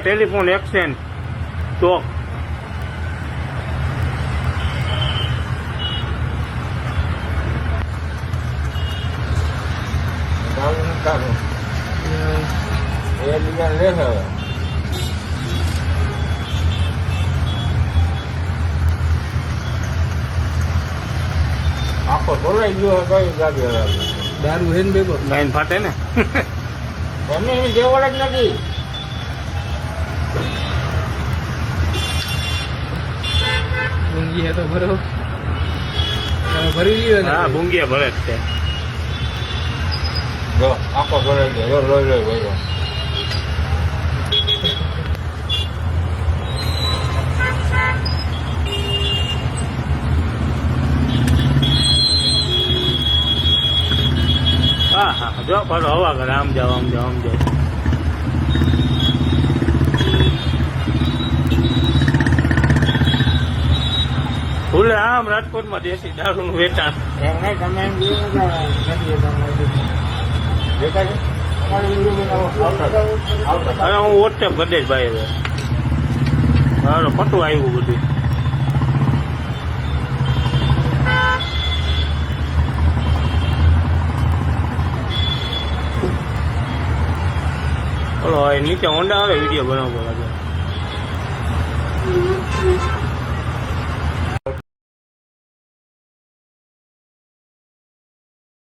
Telephone exchange ચોક આખો ધોલાઈ ગયો કઈ ગાડી દારૂ હે ને બેગો લાઈન ફાટે ને તમને એની જેવડ જ નથી. ઊંઘી હે તો ભરો ભરી ગયો ને. હા ભૂંગિયા ભરે જ છે. જો આખો ધોલાઈ ગયો લોહી ગયો. હા હા જો પાછો હવા કરે આમ જાવ આમ જાવ આમ જાવ. ભૂલે આમ રાજકોટમાં દેશી દારૂનું વેચાણ. એમ નહીં તમે એમ જોયું નથી દેખાય છે તમારી હવે હું વોટ્સએપ કરી દઈશ ભાઈ. હવે હાલો પટું આવ્યું બધું. બોલો નીચે હોન્ડા આવે વિડીયો બનાવવો લાગે.